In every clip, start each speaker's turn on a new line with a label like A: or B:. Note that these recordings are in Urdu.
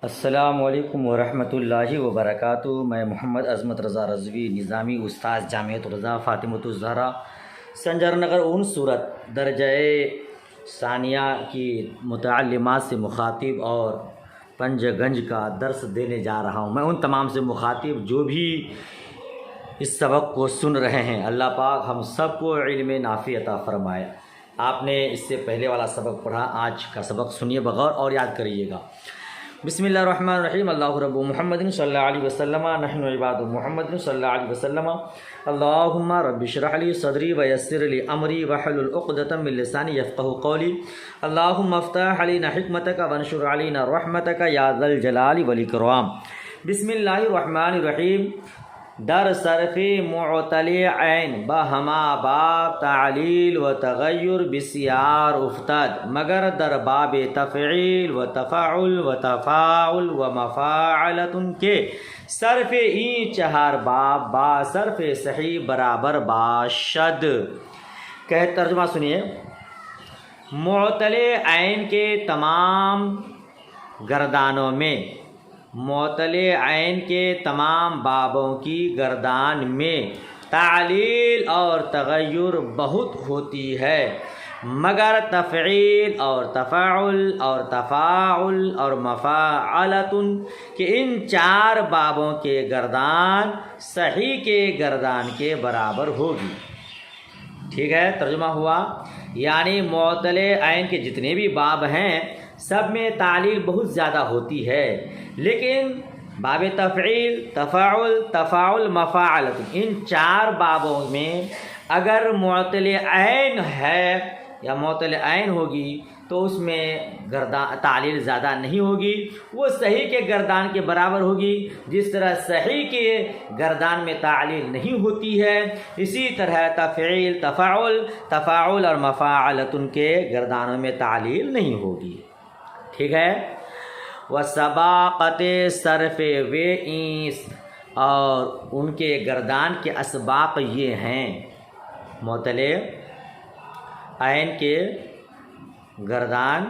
A: السلام علیکم ورحمۃ اللہ وبرکاتہ۔ میں محمد عظمت رضا رضوی، نظامی استاذ جامعۃ رضا فاطمۃ الزہرا سنجر نگر اون صورت درجہ ثانیہ کی متعلمات سے مخاطب اور پنج گنج کا درس دینے جا رہا ہوں۔ میں ان تمام سے مخاطب جو بھی اس سبق کو سن رہے ہیں، اللہ پاک ہم سب کو علم نافع عطا فرمائے۔ آپ نے اس سے پہلے والا سبق پڑھا، آج کا سبق سنیے بغور اور یاد کریے گا۔ بسم اللہ الرحمن الرحیم۔ اللہ رب محمد صلی اللہ علیہ وسلم، نحن عباد محمد صلی اللہ علیہ وسلم۔ اللہم رب اشرح لی صدری ویسر لی امری واحلل عقدۃ من لسانی یفقہوا قولی۔ اللہم افتح علینا حکمتک وانشر علینا رحمتک یا ذا الجلال والاکرام۔ بسم اللہ الرحمن الرحیم۔ در صرف معتل عین بہما باب تعلیل و تغیر بسیار افتاد، مگر در باب تفعیل و تفاعل و تفاعل و مفاعلت کے صرف این چہار باب با صرف صحیح برابر باشد۔ کہ ترجمہ سنیے۔ معتل عین کے تمام گردانوں میں، معتل عین کے تمام بابوں کی گردان میں تعلیل اور تغیر بہت ہوتی ہے، مگر تفعیل اور تفاعل اور تفاعل اور مفاعلت کہ ان چار بابوں کے گردان صحیح کے گردان کے برابر ہوگی۔ ٹھیک ہے، ترجمہ ہوا، یعنی معتل عین کے جتنے بھی باب ہیں سب میں تعلیل بہت زیادہ ہوتی ہے، لیکن باب تفعیل، تفاعل، تفاعل، مفاعلت ان چار بابوں میں اگر معتل عین ہے یا معتل عین ہوگی تو اس میں تعلیل زیادہ نہیں ہوگی، وہ صحیح کے گردان کے برابر ہوگی۔ جس طرح صحیح کے گردان میں تعلیل نہیں ہوتی ہے، اسی طرح تفعیل، تفاعل، تفاعل اور مفاعلت کے گردانوں میں تعلیل نہیں ہوگی۔ ٹھیک ہے۔ وسباقت صرف ویس، اور ان کے گردان کے اسباق یہ ہیں، معتل عین کے گردان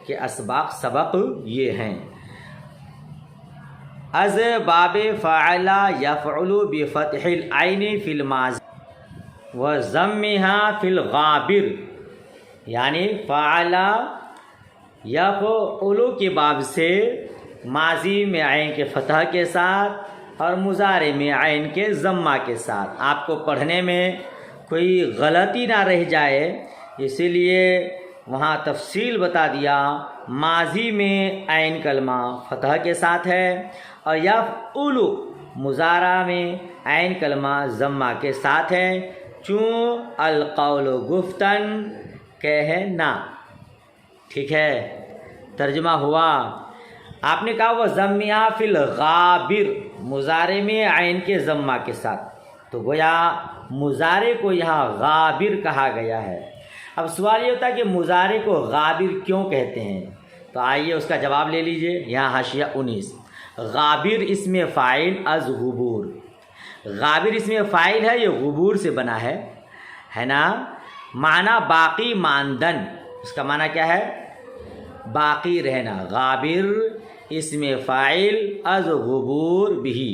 A: کے اسباق سبق یہ ہیں۔ از باب فعل یفعل بفتح العین فی الماضی و ضمها فی الغابر، یعنی فعل یفعل کے باب سے ماضی میں عین کے فتح کے ساتھ اور مضارع میں عین کے ضمہ کے ساتھ۔ آپ کو پڑھنے میں کوئی غلطی نہ رہ جائے اسی لیے وہاں تفصیل بتا دیا۔ ماضی میں عین کلمہ فتح کے ساتھ ہے اور یفعل مضارع میں عین کلمہ ضمہ کے ساتھ ہے، چون القول گفتن کہنا۔ ٹھیک ہے، ترجمہ ہوا۔ آپ نے کہا وہ ضمہ فی الغابر، مضارع میں عین کے ضمہ کے ساتھ، تو گویا مضارع کو یہاں غابر کہا گیا ہے۔ اب سوال یہ ہوتا ہے کہ مضارع کو غابر کیوں کہتے ہیں، تو آئیے اس کا جواب لے لیجئے۔ یہاں حاشیہ 19، غابر اسم فاعل از غبور، غابر اسم فاعل ہے، یہ غبور سے بنا ہے نا۔ معنی باقی ماندن، اس کا معنی کیا ہے؟ باقی رہنا۔ غابر اسم فاعل از غبور بھی،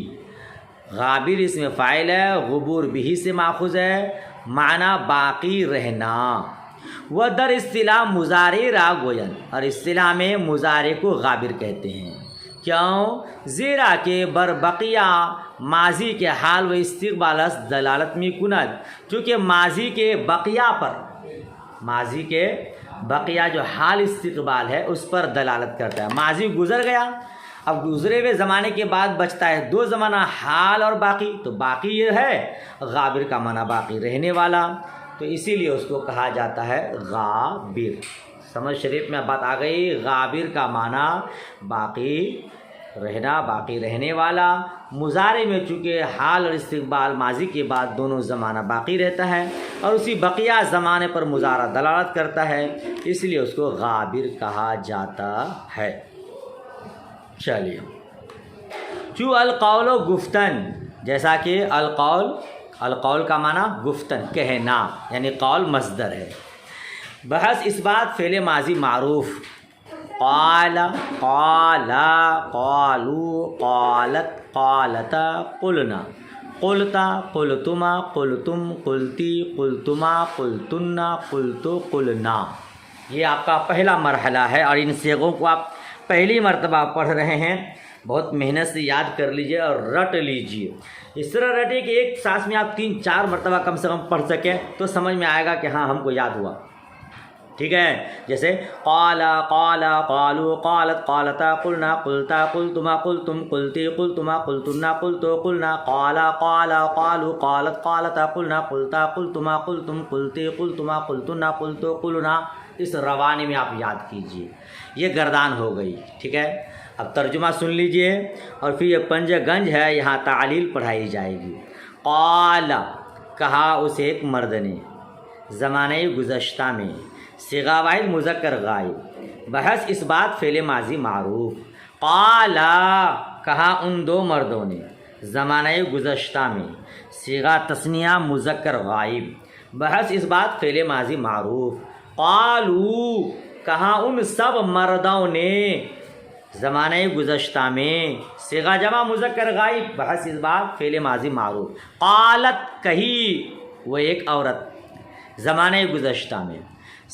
A: غابر اسم فاعل ہے، غبور بھی سے ماخوذ ہے، معنی باقی رہنا۔ وہ در اصطلاح مضارع را گوین، اور اصطلاح میں مضارع کو غابر کہتے ہیں۔ کیوں؟ زیرا کہ بر بقیہ ماضی کے حال و استقبال دلالت می کند، چونکہ ماضی کے بقیہ پر، ماضی کے بقیہ جو حال استقبال ہے اس پر دلالت کرتا ہے۔ ماضی گزر گیا، اب گزرے ہوئے زمانے کے بعد بچتا ہے دو زمانہ، حال اور باقی، تو باقی یہ ہے غابر کا معنی باقی رہنے والا، تو اسی لیے اس کو کہا جاتا ہے غابر۔ سمجھ شریف میں بات آ گئی۔ غابر کا معنی باقی رہنا، باقی رہنے والا۔ مضارع میں چونکہ حال اور استقبال ماضی کے بعد دونوں زمانہ باقی رہتا ہے اور اسی بقیہ زمانے پر مضارع دلالت کرتا ہے، اس لیے اس کو غابر کہا جاتا ہے۔ چلیے، چو القول گفتن، جیسا کہ القول کا معنی گفتن کہنا، یعنی قول مصدر ہے۔ بحث اس بات فعل ماضی معروف قال قالا قالوا قالت قالتا قلنا قلتا قلتما قلتم قلتی قلتما قلتن قلتو قلنا. یہ آپ کا پہلا مرحلہ ہے اور ان صیغوں کو آپ پہلی مرتبہ پڑھ رہے ہیں. بہت محنت سے یاد کر لیجئے اور رٹ لیجئے. اس طرح رٹے کہ ایک سانس میں آپ 3-4 مرتبہ کم سے کم پڑھ سکیں تو سمجھ میں آئے گا کہ ہاں ہم کو یاد ہوا. ٹھیک ہے. جیسے قالا قالا قالوا قالت قالتا قلنا قلتا قلتما قلتم قلتی قلتما قلتن قلتو قلنا قالا قالا قالوا قالت قالتا قلنا قلتا قلتما قلتم قلتی قلتما قلتن قلتو قلنا. اس روانی میں آپ یاد کیجئے. یہ گردان ہو گئی. ٹھیک ہے. اب ترجمہ سن لیجئے اور پھر یہ پنج گنج ہے، یہاں تعلیل پڑھائی جائے گی. قال کہا اسے ایک مرد نے، زمانہ گزشتہ میں، صیغہ واحد مذکر غائب، بحث اس بات فعل ماضی معروف. قال کہا ان دو مردوں نے، زمانہ گزشتہ میں، صیغہ تثنیہ مذکر غائب، بحث اس بات فعل ماضی معروف. قالوا کہا ان سب مردوں نے، زمانہ گزشتہ میں، صیغہ جمع مذکر غائب، بحث اس بات فعل ماضی معروف. قالت کہی وہ ایک عورت، زمانہ گزشتہ میں،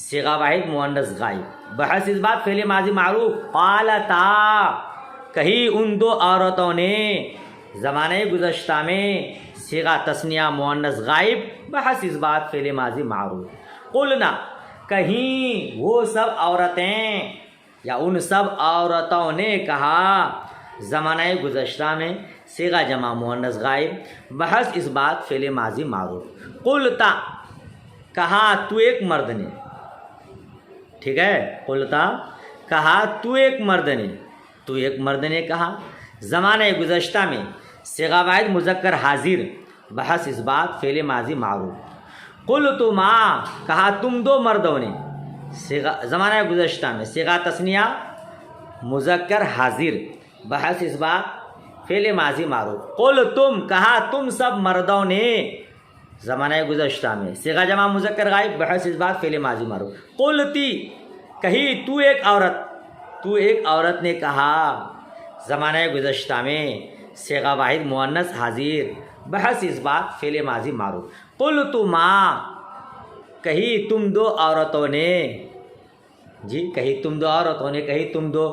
A: صیغہ واحد مؤنث غائب، بحث اس بات فعل ماضی معروف. قالتا کہی ان دو عورتوں نے، زمانہ گزشتہ میں، صیغہ تثنیہ مؤنث غائب، بحث اس بات فعل ماضی معروف. قلنا کہیں وہ سب عورتیں یا ان سب عورتوں نے کہا، زمانہ گزشتہ میں، صیغہ جمع مؤنث غائب، بحث اس بات فعل ماضی معروف. قلتا کہا تو ایک مرد نے. ٹھیک ہے. قلتا کہا تو ایک مرد نے، تو ایک مرد نے کہا، زمانہ گزشتہ میں، صیغہ واحد مذکر حاضر، بحث اس بات فعل ماضی معروف. قلتما کہا تم دو مردوں نے، زمانہ گزشتہ میں، صیغہ تثنیہ مذکر حاضر، بحث اس بات فعل ماضی معروف. قلتم کہا تم سب مردوں نے، زمانہ گزشتہ میں، صیغہ جمع مذکر غائب، بحث اس بات فعل ماضی معروف. قلتی کہی تو ایک عورت، تو ایک عورت نے کہا، زمانہ گزشتہ میں، صیغہ واحد مؤنث حاضر، بحث اس بات فعل ماضی معروف. قلتما کہی تم دو عورتوں نے، جی کہی تم دو عورتوں نے، کہی تم دو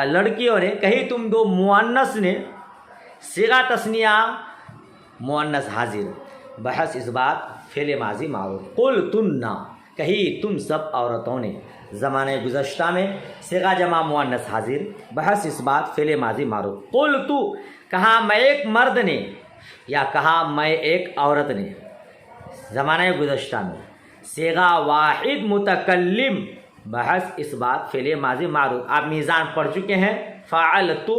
A: لڑکیوں نے، کہی تم دو مؤنث نے، صیغہ تثنیہ مؤنث حاضر، بحث اس بات فعل ماضی معروف. قلتن کہی تم سب عورتوں نے، زمانہ گزشتہ میں، صیغہ جمع مؤنث حاضر، بحث اس بات فعل ماضی معروف. قلت کہا میں ایک مرد نے، یا کہا میں ایک عورت نے، زمانہ گزشتہ میں، صیغہ واحد متکلم، بحث اس بات فعل ماضی معروف. آپ میزان پڑھ چکے ہیں. فعلت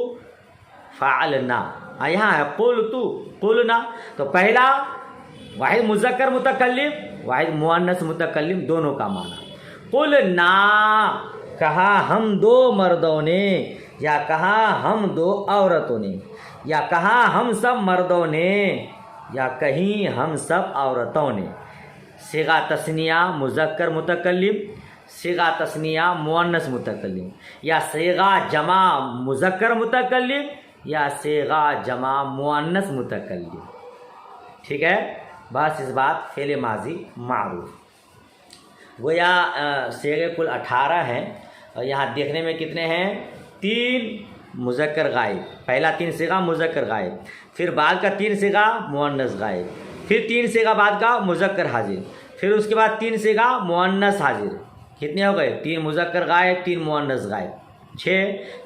A: فعلنا، یہاں ہے قلت قلنا. تو پہلا واحد مذکر متکلم، واحد مؤنث متکلم، دونوں کا معنی. قلنا کہا ہم دو مردوں نے، یا کہا ہم دو عورتوں نے، یا کہا ہم سب مردوں نے، یا کہیں ہم سب عورتوں نے. صیغہ تثنیہ مذکر متکلم، صیغہ تثنیہ مؤنث متکلم، یا صیغہ جمع مذکر متکلم، یا صیغہ جمع مؤنث متکلم. ٹھیک ہے. بس اس بات فعل ماضی معروف. گویا صیغے کل 18 ہیں اور یہاں دیکھنے میں کتنے ہیں؟ 3 مذکر غائب. پہلا 3 صیغہ مذکر غائب، پھر بعد کا 3 صیغہ مؤنث غائب، پھر 3 صیغہ بعد کا مذکر حاضر، پھر اس کے بعد 3 صیغہ مؤنث حاضر. کتنے ہو گئے؟ 3 مذکر غائب، 3 مؤنث غائب، 6.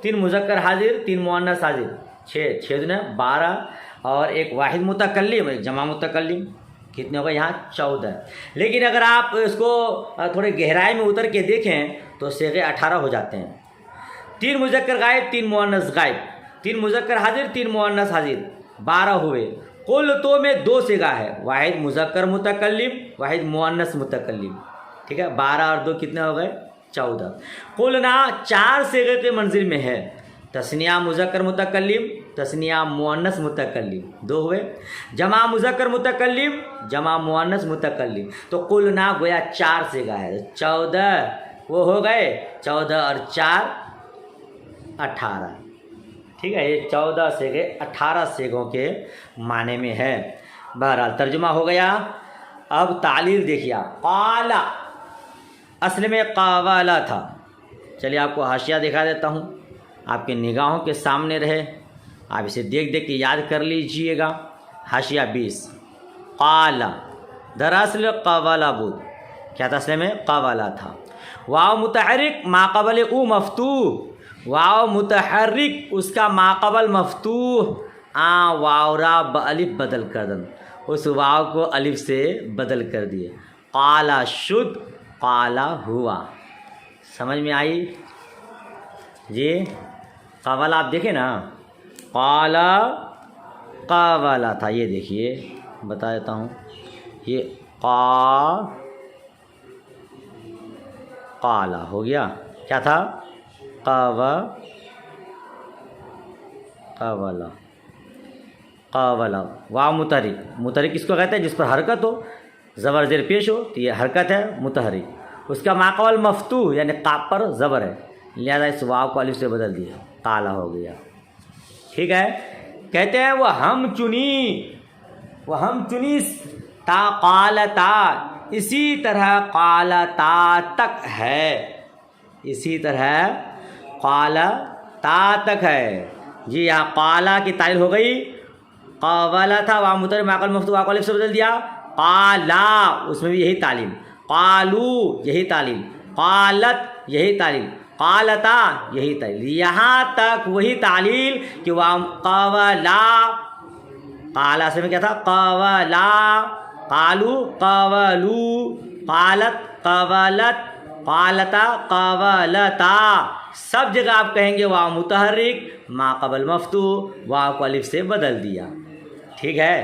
A: 3 مذکر حاضر، 3 مؤنث حاضر، 6 دن 12، اور ایک واحد متکلم، ایک جمع متکلم. کتنے ہو گئے یہاں؟ 14. لیکن اگر آپ اس کو تھوڑے گہرائی میں اتر کے دیکھیں تو صیغے 18 ہو جاتے ہیں. 3 مذکر غائب، 3 مؤنث غائب، 3 مذکر حاضر، 3 مؤنث حاضر، 12 ہوئے. قلتوں میں 2 صیغہ ہے، واحد مذکر متکلم، واحد مؤنث متکلم. ٹھیک ہے. 12 اور 2 کتنے ہو گئے؟ 14. قلنا 4 صیغے کے منزل میں ہے، تثنیہ مذکر متکلم، تثنیہ مؤنث متکلم، 2 ہوئے. جمع مذکر متکلم، جمع مؤنث متکلم. تو قلنا گویا 4 صیغہ ہے. 14 وہ ہو گئے، 14 اور 4 18. ٹھیک ہے, یہ 14 سیغے 18 سیغوں کے معنی میں ہے. بہرحال ترجمہ ہو گیا. اب تعلیل دیکھیے آپ. قال اصل میں قاولا تھا. چلیے آپ کو حاشیہ دکھا دیتا ہوں, آپ کے نگاہوں کے سامنے رہے, آپ اسے دیکھ دیکھ کے یاد کر لیجئے گا. حاشیہ 20. قال دراصل قاولا بود, کیا تھا اصل میں؟ قاولا تھا. واو متحرک ما قبل او مفتوح, واو متحرک اس کا ما قبل مفتوح, واو را الف بدل کر دن, اس واو کو الف سے بدل کر دیے. قالا شد, قالا ہوا. سمجھ میں آئی جی؟ قاولا آپ دیکھیں نا, قالا قاولا تھا. یہ دیکھیے بتا دیتا ہوں, یہ قالا ہو گیا. کیا تھا؟ قاولا. قاولا واو متحرک. متحرک کس کو کہتے ہیں؟ جس پر حرکت ہو, زبر زیر پیش ہو تو یہ حرکت ہے متحرک. اس کا ما قبل مفتوح یعنی قاف پر زبر ہے, لہذا اس واو کو الف سے بدل دیا, قالا ہو گیا. ٹھیک ہے. کہتے ہیں وہ ہم چنی تا قالتا, اسی طرح قالتا تک ہے, اسی طرح قالتا تک ہے. جی یہاں قالا کی تعلیل ہو گئی. قاولا تھا, واو متحرک ما قبل مفتوح, واو کو الف سے بدل دیا. قالا اس میں بھی یہی تعلیم. قالو یہی تعلیم. قالت یہی تعلیم. قالتا یہی تعلیل. یہاں تک وہی تعلیل کہ واو قاولا. قالا سے میں کیا تھا؟ قاولا. قالو قاولو. قالت قاولت. قالتا قاولتا. سب جگہ آپ کہیں گے واو متحرک ما قبل مفتوح, واو کو الف سے بدل دیا. ٹھیک ہے.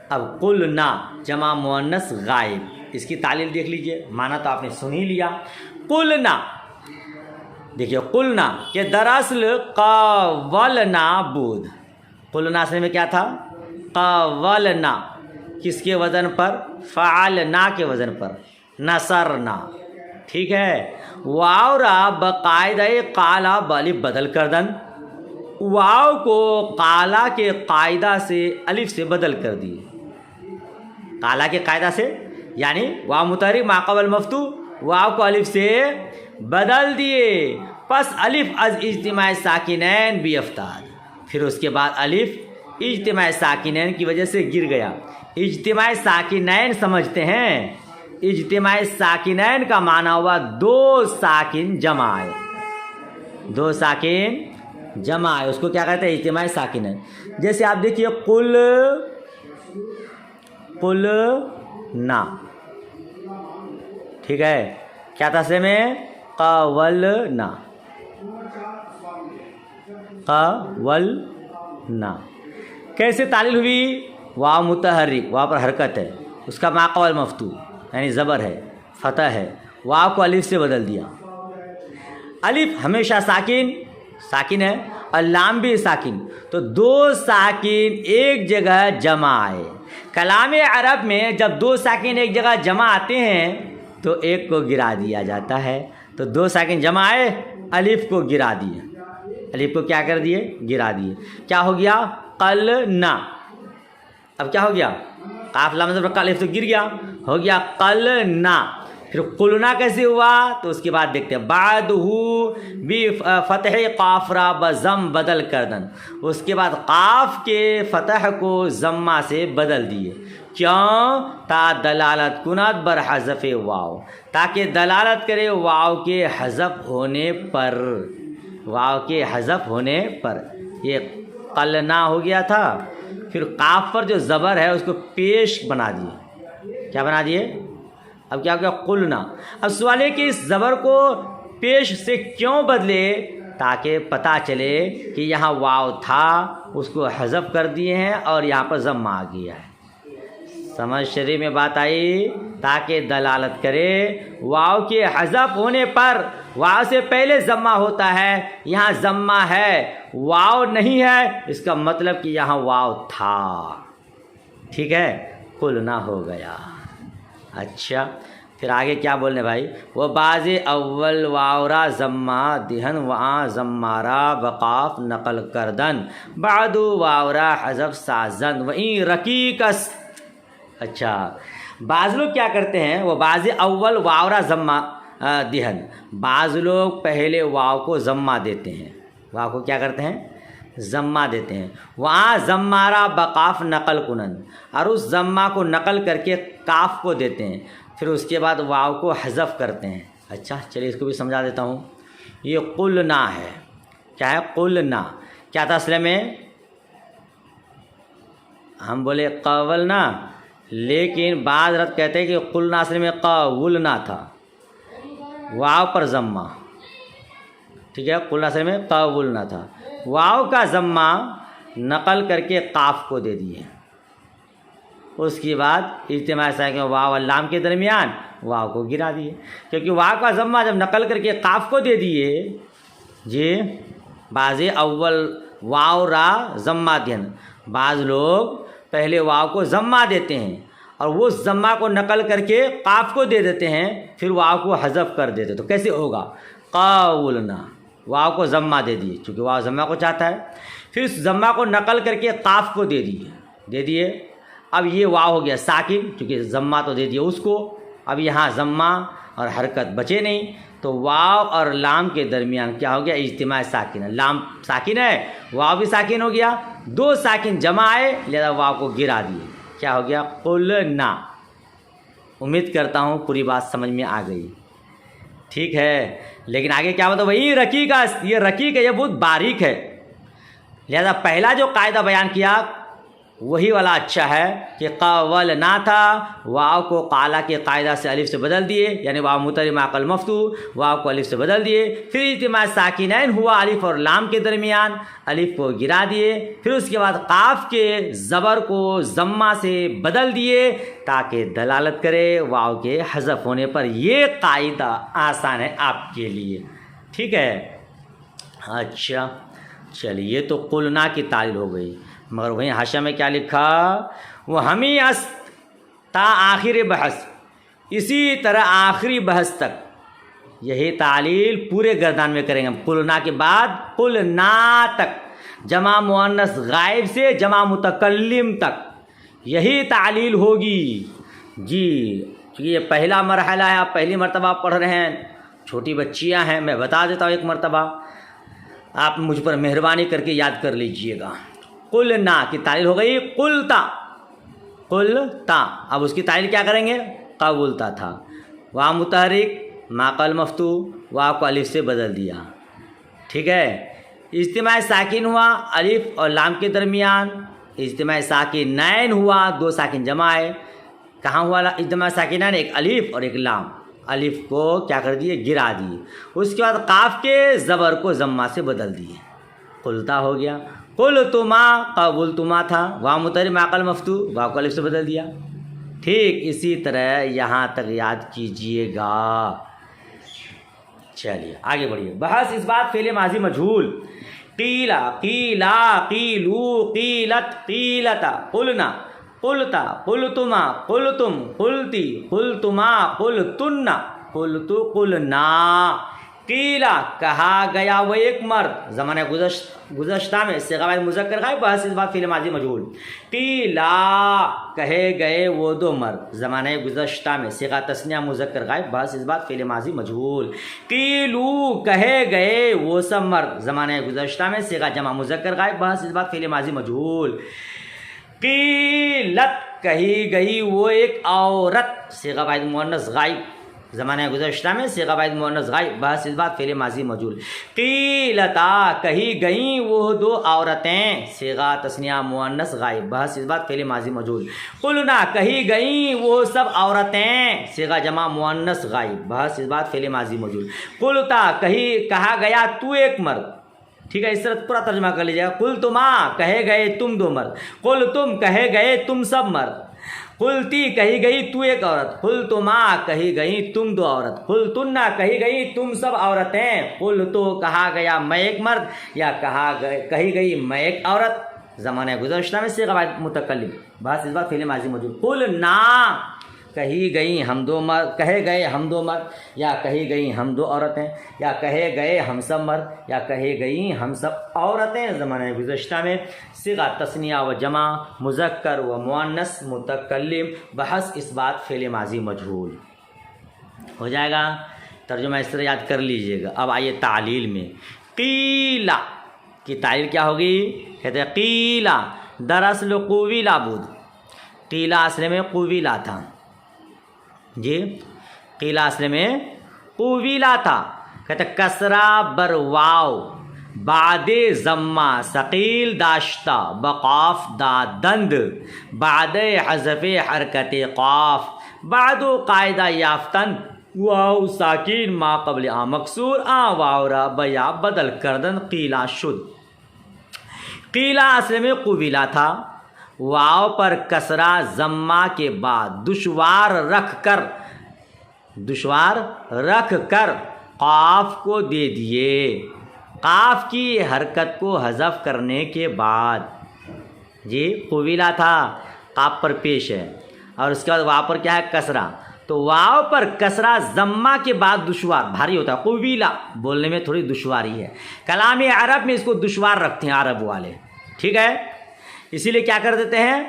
A: اب قلنا جمع مؤنث غائب, اس کی تعلیل دیکھ لیجئے. معنی تو آپ نے سن ہی لیا. قلنا دیکھیے, قلنا کہ دراصل قاولنا بود. قلنا اصل میں کیا تھا؟ قاولنا. کس کے وزن پر؟ فعلنا کے وزن پر. نصرنا. ٹھیک ہے. واو را باقاعدہ قالا بالف بدل کر دن, واو کو قالا کے قاعدہ سے الف سے بدل کر دیے. قالا کے قاعدہ سے یعنی واو متحرک ما قبل مفتوح, واو کو الف سے بدل دیے. پس الف از اجتماع ساکنین بیفتاد, پھر اس کے بعد الف اجتماع ساکنین کی وجہ سے گر گیا. اجتماع ساکنین سمجھتے ہیں؟ اجتماع ساکنین کا معنی ہوا دو ساکن جمع ہے. دو ساکن جمع ہے, اس کو کیا کہتے ہیں؟ اجتماع ساکنین. جیسے آپ دیکھیے قل نا. ٹھیک ہے. کیا تھا سے میں؟ قاولنا. قاولنا. کیسے تعلیل ہوئی؟ واو متحرک, واو پر حرکت ہے, اس کا ما قبل مفتوح یعنی زبر ہے, فتح ہے, واو کو الف سے بدل دیا. الف ہمیشہ ساکن ہے, اور لام بھی ساکن, تو دو ساکن ایک جگہ جمع ہے. کلام عرب میں جب دو ساکن ایک جگہ جمع آتے ہیں تو ایک کو گرا دیا جاتا ہے. تو دو ساکن جمع آئے, الف کو گرا دیے. الف کو کیا کر دیے؟ گرا دیے. کیا ہو گیا؟ قلنا. اب کیا ہو گیا؟ قاف لام زبر کا الف تو گر گیا, ہو گیا قلنا. پھر قلنا کیسے ہوا؟ تو اس کے بعد دیکھتے ہیں. بعد بھی فتح قاف را بضم بدل کردن, اس کے بعد قاف کے فتح کو ضمہ سے بدل دیے. کیوں؟ تا دلالت کنت بر حذف واو, تاکہ دلالت کرے واو کے حذف ہونے پر. واو کے حذف ہونے پر. یہ قلنا ہو گیا تھا. پھر قاف پر جو زبر ہے اس کو پیش بنا دیے. کیا بنا دیے؟ اب کیا ہو گیا؟ قلنا. اب سوال ہے کہ اس زبر کو پیش سے کیوں بدلے؟ تاکہ پتہ چلے کہ یہاں واو تھا, اس کو حذف کر دیے ہیں اور یہاں پر ضمہ آ گیا ہے. سمجھ شریف میں بات آئی؟ تاکہ دلالت کرے واو کے حذف ہونے پر. واو سے پہلے ضمہ ہوتا ہے, یہاں ضمہ ہے, واو نہیں ہے, اس کا مطلب کہ یہاں واو تھا. ٹھیک ہے. قلنا ہو گیا. اچھا, پھر آگے کیا بولنے بھائی، وہ باز اول واورا ضمہ دہن وآں ضمارا بقاف نقل کردن بعد واورا حذف سازن وہیں رقیقس۔ اچھا، بعض لوگ کیا کرتے ہیں، وہ باز اول واورا ضمہ دہن، بعض لوگ پہلے واو کو ضمہ دیتے ہیں، واو کو کیا کرتے ہیں، ضمہ دیتے ہیں، وہاں ضمارا بقاف نقل کنن، اور اس ضمہ کو نقل کر کے کاف کو دیتے ہیں، پھر اس کے بعد واو کو حذف کرتے ہیں۔ اچھا چلیے اس کو بھی سمجھا دیتا ہوں۔ یہ قلنا ہے، کیا ہے، قلنا کیا تھا اصل میں، ہم بولے قولنا، لیکن بعض حضرات کہتے ہیں کہ قلنا اصل میں قولنا تھا، واو پر ضمہ، ٹھیک ہے، قلنا اصل میں قولنا تھا، واو کا ضمہ نقل کر کے قاف کو دے دیے، اس کے بعد اجتماع ساکن واو اور لام کے درمیان واو کو گرا دیے، کیونکہ واو کا ضمہ جب نقل کر کے قاف کو دے دیے جی، بعض اول واو را ضمہ دین، بعض لوگ پہلے واو کو ضمہ دیتے ہیں اور وہ ضمہ کو نقل کر کے قاف کو دے دیتے ہیں، پھر واو کو حذف کر دیتے، تو کیسے ہوگا، قولنا، واو کو ضمہ دے دیے چونکہ واو ضمہ کو چاہتا ہے، پھر اس ضمہ کو نقل کر کے قاف کو دے دیے، اب یہ واو ہو گیا ساکن، چونکہ ضمہ تو دے دیا اس کو، اب یہاں ضمہ اور حرکت بچے نہیں، تو واو اور لام کے درمیان کیا ہو گیا، اجتماع ساکن ہے، لام ساکن ہے، واو بھی ساکن ہو گیا، دو ساکن جمع آئے لہذا واو کو گرا دیے، کیا ہو گیا، قلنا۔ امید کرتا ہوں پوری بات سمجھ میں آ گئی، ٹھیک ہے، لیکن آگے کیا بتا، وہی رقیق، یہ رقیق ہے، یہ بہت باریک ہے، لہذا پہلا جو قاعدہ بیان کیا وہی والا اچھا ہے کہ قولنا تھا، واو کو قالا کے قاعدہ سے الف سے بدل دیے، یعنی واو متحرک معقل مفتوح، واو کو الف سے بدل دیے، پھر اجتماع ساکنین ہوا الف اور لام کے درمیان، الف کو گرا دیے، پھر اس کے بعد قاف کے زبر کو ضمہ سے بدل دیے تاکہ دلالت کرے واو کے حذف ہونے پر۔ یہ قاعدہ آسان ہے آپ کے لیے، ٹھیک ہے۔ اچھا چلیے، تو قلنا کی تعلیل ہو گئی، مگر وہیں حاشیہ میں کیا لکھا، وہ ہمیں اس تا آخر بحث، اسی طرح آخری بحث تک یہی تعلیل پورے گردان میں کریں گے، قلنا کے بعد قلنا تک، جمع مؤنث غائب سے جمع متکلم تک یہی تعلیل ہوگی جی، کیونکہ یہ پہلا مرحلہ ہے، آپ پہلی مرتبہ پڑھ رہے ہیں، چھوٹی بچیاں ہیں، میں بتا دیتا ہوں ایک مرتبہ، آپ مجھ پر مہربانی کر کے یاد کر لیجئے گا۔ قلنا کی تعلیل ہو گئی قلتا، قلتا، اب اس کی تعلیل کیا کریں گے، قولتا تھا، واو متحرک معقل مفتوح، واو کو الف سے بدل دیا، ٹھیک ہے۔ اجتماع ساکن ہوا الف اور لام کے درمیان، اجتماع ساکنین ہوا، دو ساکن جمع ہے، کہاں ہوا اجتماع ساکنین، ایک الف اور ایک لام، الف کو کیا کر دیے، گرا دیے، اس کے بعد قاف کے زبر کو ضمہ سے بدل دیے، قلتا ہو گیا۔ قلتما، قبلتما تھا، واو متحرک معقل مفتوح، واو کو الف سے بدل دیا، ٹھیک اسی طرح یہاں تک یاد کیجئے گا۔ چلیے آگے بڑھیے، بحث اس بات فعل ماضی مجہول، قیلا، قیلا، قیلو، قیلت، قیلتا، قلنا، قلتا، قلتما، قلتم، قلتی، قلتما، قلتن، قلتو، قلنا۔ قیلا کہا گیا وہ ایک مرد، زمانہ گزشتہ میں صیغہ واحد مذکر غائب، بحث اس بات فعل ماضی مجہول۔ قیلا کہے گئے وہ دو مرد، زمانہ گزشتہ میں صیغہ تثنیہ مذکر غائب، بحث اس بات فعل ماضی مجہول۔ قیلو کہے گئے وہ سب مرد، زمانہ گزشتہ میں صیغہ جمع مذکر غائب، بحث اس بات فعل ماضی مجہول۔ قیلت کہی گئی وہ ایک عورت، صیغہ واحد مؤنث غائب، زمانہ گزشتہ میں صیغہ واحد مؤنث غائب، بحث اس بات فعل ماضی مجہول۔ قیلتا کہی گئیں وہ دو عورتیں، صیغہ تثنیہ مؤنث غائب، بحث اس بات فعل ماضی مجہول۔ قلنا کہی گئیں وہ سب عورتیں، صیغہ جمع مؤنث غائب، بحث اس بات فعل ماضی مجہول۔ قلتا کہا گیا تو ایک مرد، ٹھیک ہے، اس طرح پورا ترجمہ کر لیجیے گا۔ قلتما کہے گئے تم دو مرد، قلتم کہے گئے تم سب مرد، قلتی کہی گئی تو ایک عورت، قلتما کہی گئی تم دو عورت، قلتن کہی گئی تم سب عورتیں، قلتو کہا گیا میں ایک مرد، یا کہی گئی میں ایک عورت، زمانہ گزشتہ میں صیغہ واحد متکلم، بحث اس بات فعل ماضی موجود۔ قلنا کہی گئی ہم دو مرد، کہے گئے ہم دو مرد، یا کہی گئی ہم دو عورتیں، یا کہے گئے ہم سب مرد، یا کہے گئی ہم سب عورتیں زمانہ گزشتہ میں صیغہ تثنیہ و جمع، مذکر و مؤنث، متکلم، بحث، اس بات، فعل ماضی مجہول ہو جائے گا۔ ترجمہ اس طرح یاد کر لیجئے گا۔ اب آئیے تعلیل میں، قیلا کی تعلیل کیا ہوگی؟ کہتے ہیں قیلا دراصل قویلا بود، قیلا اصل میں قویلا تھا، جی قیلا اصل میں قویلا تھا۔ کہتے ہیں کسرہ بر واو بعد ضمہ ثقیل داشتہ بقاف دا دند، بعد حذف حرکت قاف، بعد قاعدہ یافتن واو ساکین ما قبل آ مکسور آ واو را بیا بدل کردن قیلا شد۔ قیلا اصل میں قبیلہ تھا، واو پر کسرہ ضمہ کے بعد دشوار رکھ کر قاف کو دے دیے، قاف کی حرکت کو حذف کرنے کے بعد، جی قبیلہ تھا قاف پر پیش ہے، اور اس کے بعد واو پر کیا ہے؟ کسرہ، تو واو پر کسرہ ضمہ کے بعد دشوار بھاری ہوتا ہے، قبیلہ بولنے میں تھوڑی دشواری ہے، کلام عرب میں اس کو دشوار رکھتے ہیں عرب والے، ٹھیک ہے، اسی لیے کیا کر دیتے ہیں؟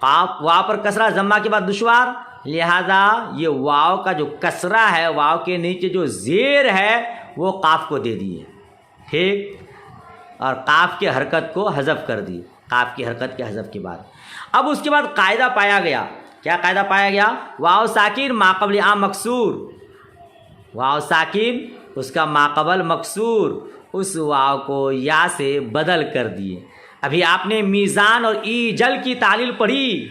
A: واو پر کسرہ ضمہ کے بعد دشوار، لہذا یہ واو کا جو کسرہ ہے، واو کے نیچے جو زیر ہے وہ قاف کو دے دیے، ٹھیک، اور قاف کی حرکت کو حذف کر دی، قاف کی حرکت کے حذف کے بعد۔ اب اس کے بعد قاعدہ پایا گیا، کیا قاعدہ پایا گیا؟ واو ساکن ما قبل آ مکسور، واو ساکن اس کا ما قبل مکسور، اس واو کو یا سے بدل کر دیے۔ ابھی آپ نے میزان اور ایجل کی تعلیل پڑھی،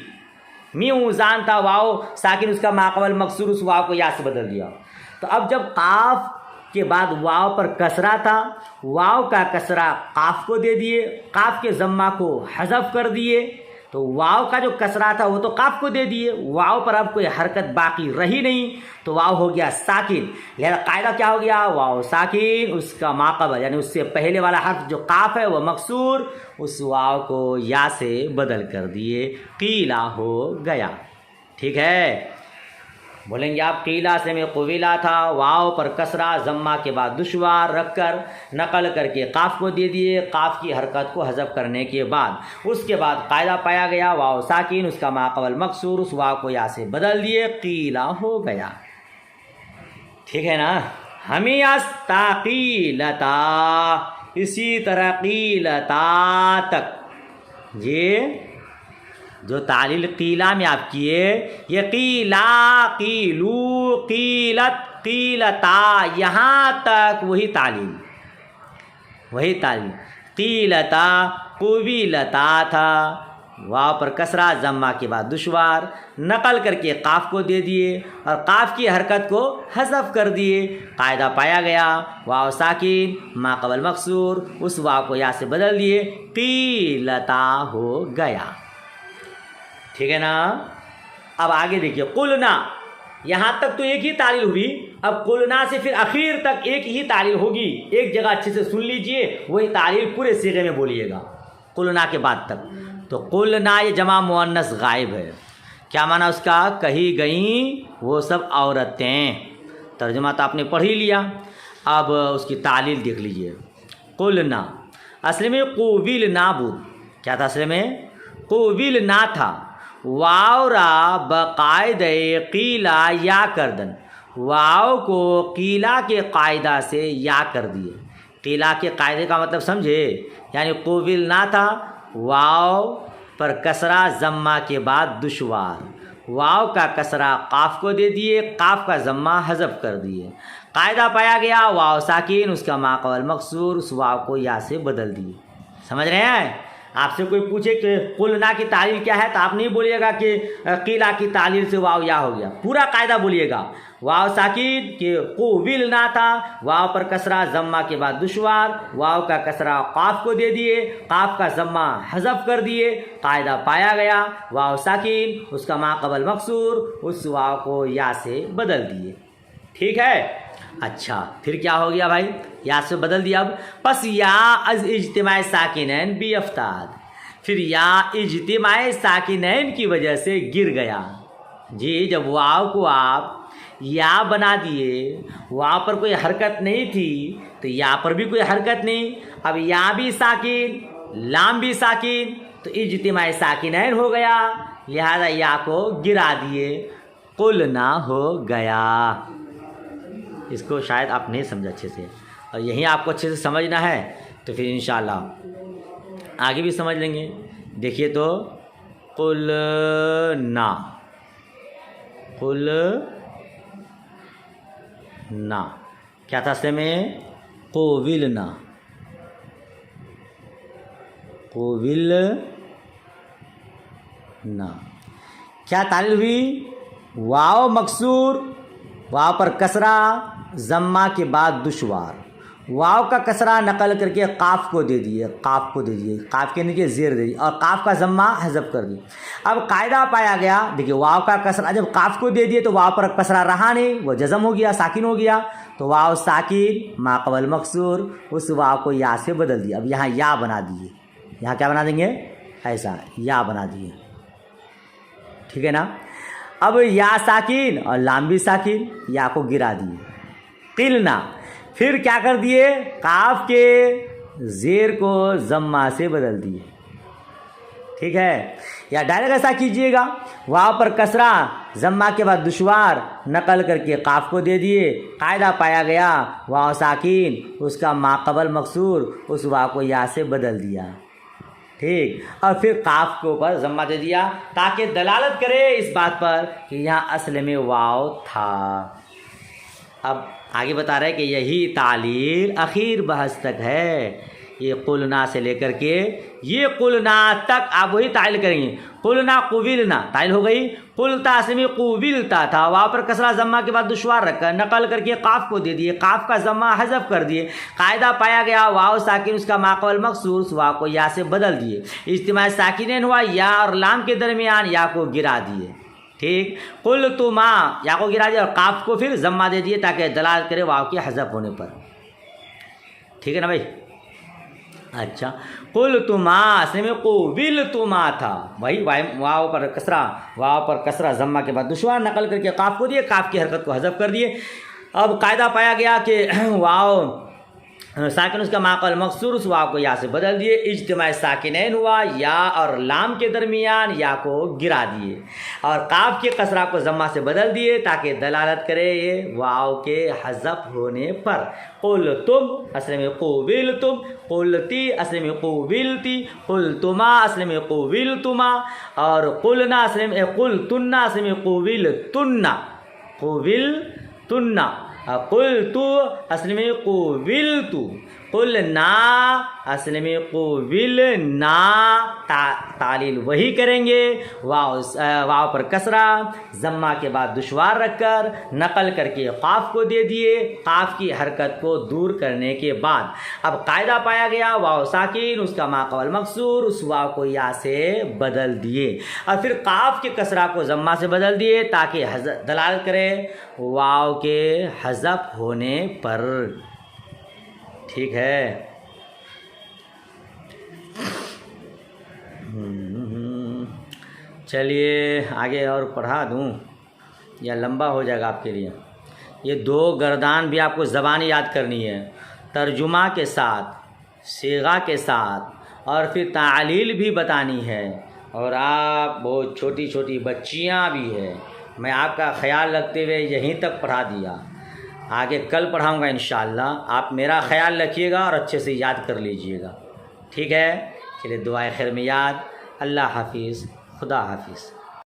A: میوزان تھا، واو ساکن اس کا ما قبل مکسور، اس واو کو یا سے بدل دیا۔ تو اب جب قاف کے بعد واو پر کسرہ تھا، واو کا کسرہ قاف کو دے دیے، قاف کے ضمہ کو حذف کر دیے، تو واو کا جو کسرہ تھا وہ تو قاف کو دے دیے، واو پر اب کوئی حرکت باقی رہی نہیں، تو واو ہو گیا ساکن، لہذا قاعدہ کیا ہو گیا؟ واو ساکن اس کا ما قبل یعنی اس سے پہلے والا حرف جو قاف ہے وہ مکسور، اس واو کو یا سے بدل کر دیے، قیلا ہو گیا، ٹھیک ہے۔ بولیں گے آپ قیلا سے میں قبیلہ تھا، واو پر کسرہ ضمہ کے بعد دشوار رکھ کر نقل کر کے قاف کو دے دیے، قاف کی حرکت کو حذف کرنے کے بعد اس کے بعد قاعدہ پایا گیا، واو ساکن اس کا ما قبل مکسور، اس واو کو یا سے بدل دیے، قیلا ہو گیا، ٹھیک ہے نا۔ ہمیاستا قیلتا، اسی طرح قیلتا تک، جی جو تعلیل قیلا میں آپ کیے، یہ قیلا، قیلو، قیلت، قیلتا، یہاں تک وہی تعلیل، قیلتا قبیلتا تھا، واو پر کسرہ ضمہ کے بعد دشوار نقل کر کے قاف کو دے دیے اور قاف کی حرکت کو حذف کر دیے، قاعدہ پایا گیا، واو ساکن ما قبل مکسور، اس واو کو یا سے بدل دیے، قیلتا ہو گیا، ٹھیک ہے نا۔ اب آگے دیکھیے، قلنا، یہاں تک تو ایک ہی تعلیل ہوئی، اب قلنا سے پھر اخیر تک ایک ہی تعلیل ہوگی، ایک جگہ اچھے سے سن لیجئے، وہی تعلیل پورے صیغے میں بولیے گا قلنا کے بعد تک۔ تو قلنا یہ جمع مؤنث غائب ہے، کیا معنی اس کا؟ کہی گئیں وہ سب عورتیں، ترجمہ تو آپ نے پڑھ ہی لیا، اب اس کی تعلیل دیکھ لیجئے۔ قلنا اصل میں قوبلنا بود، کیا تھا اصل میں؟ قوبلنا تھا، واو را بقاعدہ قیلا یا کردن، واو کو قیلا کے قاعدہ سے یا کر دیے۔ قیلا کے قاعدے کا مطلب سمجھے، یعنی قوبلنا تھا، واو پر کسرہ ضمہ کے بعد دشوار، واو کا کسرہ قاف کو دے دیے، قاف کا ضمہ حذف کر دیے، قاعدہ پایا گیا، واو ساکن اس کا ما قبل مکسور، اس واو کو یا سے بدل دیے۔ سمجھ رہے ہیں؟ آپ سے کوئی پوچھے کہ قلنا کی تعلیل کیا ہے تو آپ نہیں بولیے گا کہ قیلا کی تعلیل سے واو یا ہو گیا، پورا قاعدہ بولیے گا۔ واو ساکن کہ قوبلنا تھا، واو پر کسرہ ضمہ کے بعد دشوار، واو کا کسرہ قاف کو دے دیے، قاف کا ضمہ حذف کر دیے، قاعدہ پایا گیا، واو ساکن اس کا ما قبل مکسور، اس واو کو یا سے بدل دیے، ٹھیک ہے۔ اچھا پھر کیا ہو گیا بھائی؟ یا سے بدل دیا، اب پس یا از اجتماع ساکنین بی افتاد، پھر یا اجتماع ساکنین کی وجہ سے گر گیا، جی جب واو کو آپ یا بنا دیے، وہاں پر کوئی حرکت نہیں تھی تو یا پر بھی کوئی حرکت نہیں، اب یا بھی ساکن لام بھی ساکن تو اجتماع ساکنین ہو گیا، لہذا یا کو گرا دیے، قلنا ہو گیا۔ اس کو شاید آپ نہیں سمجھا اچھے سے، اور یہیں آپ کو اچھے سے سمجھنا ہے تو پھر انشاءاللہ آگے بھی سمجھ لیں گے۔ دیکھیے تو قلنا، قلنا کیا تھا اصل میں؟ قولنا، قولنا کیا تعلیل ہوئی؟ واو مکسور، واو پر کسرہ ضمہ کے بعد دشوار، واو کا کسرہ نقل کر کے قاف کو دے دیے، قاف کے نیچے زیر دے دی اور قاف کا ضمہ حذف کر دی۔ اب قاعدہ پایا گیا، دیکھیے واو کا کسرہ جب قاف کو دے دیے تو واو پر کسرہ رہا نہیں، وہ جزم ہو گیا، ساکن ہو گیا، تو واو ساکن ما قبل مکسور، اس واو کو یا سے بدل دیا۔ اب یہاں یا بنا دیے، یہاں کیا بنا دیں گے؟ ایسا یا بنا دیے، ٹھیک ہے نا؟ اب یا ساکن اور لام بھی ساکن، یا کو گرا دیے، قلنا، پھر کیا کر دیے؟ قاف کے زیر کو ضمہ سے بدل دیے، ٹھیک ہے؟ یا ڈائریکٹ ایسا کیجئے گا، واو پر کسرہ ضمہ کے بعد دشوار نقل کر کے قاف کو دے دیے، قاعدہ پایا گیا واو ساکن اس کا ما قبل مکسور، اس واو کو یا سے بدل دیا، ٹھیک، اور پھر قاف کے اوپر ضمہ دے دیا تاکہ دلالت کرے اس بات پر کہ یہاں اصل میں واو تھا۔ اب آگے بتا رہے کہ یہی تعلیل اخیر بحث تک ہے، یہ قلنا سے لے کر کے یہ قلنا تک آپ وہی تعلیل کریں گے۔ قلنا قبلنا تعلیل ہو گئی، قلتا اصل میں قبلتا تھا، واو پر کسرہ ضمہ کے بعد دشوار رکھ کر نقل کر کے قاف کو دے دیے، قاف کا ضمہ حذف کر دیے، قاعدہ پایا گیا واو ساکن اس کا ما قبل مکسور، اس واو کو یا سے بدل دیے، اجتماع ساکنین ہوا، یا اور لام کے درمیان یا کو گرا دیے، ٹھیک، قلتما یا کو گرا دیا اور قاف کو پھر ضمہ دے دیے تاکہ دلالت کرے واو کے حذف ہونے پر، ٹھیک ہے نا بھائی؟ اچھا، قلتما اصل میں قبلتما تھا، وہی واو پر کسرہ ضمہ کے بعد دشوار نقل کر کے قاف کو دیے، قاف کی حرکت کو حذف کر دیے۔ اب قاعدہ پایا گیا کہ واو ساکن اس کا ما قبل مکسور، اس واو کو یا سے بدل دیے، اجتماع ساکنین ہوا، یا اور لام کے درمیان یا کو گرا دیے اور قاف کے کسرہ کو ضمہ سے بدل دیے تاکہ دلالت کرے یہ واو کے حذف ہونے پر۔ قلتم اصل میں قبلتم، قلتی اصل میں قبلتی، قلتما اصل میں قبلتما، اور قلنا اصل میں قلتنا اصل میں قبلتنا، قلتو اصل میں قبلتو، قلنا اصل میں قبلنا، تعلیل وہی کریں گے، واو پر کسرہ ضمہ کے بعد دشوار رکھ کر نقل کر کے قاف کو دے دیے، قاف کی حرکت کو دور کرنے کے بعد اب قاعدہ پایا گیا واو ساکن اس کا ما قبل مکسور، اس واو کو یا سے بدل دیے اور پھر قاف کے کسرہ کو ضمہ سے بدل دیے تاکہ دلالت کرے واو کے حذف ہونے پر، ٹھیک ہے؟ چلیے آگے اور پڑھا دوں یا لمبا ہو جائے گا آپ کے لیے؟ یہ دو گردان بھی آپ کو زبانی یاد کرنی ہے، ترجمہ کے ساتھ، صیغہ کے ساتھ، اور پھر تعلیل بھی بتانی ہے، اور آپ بہت چھوٹی چھوٹی بچیاں بھی ہیں، میں آپ کا خیال رکھتے ہوئے یہیں تک پڑھا دیا، آگے کل پڑھاؤں گا انشاءاللہ، آپ میرا خیال رکھیے گا اور اچھے سے یاد کر لیجئے گا، ٹھیک ہے؟ چلیے دعائے خیر میں یاد، اللہ حافظ، خدا حافظ۔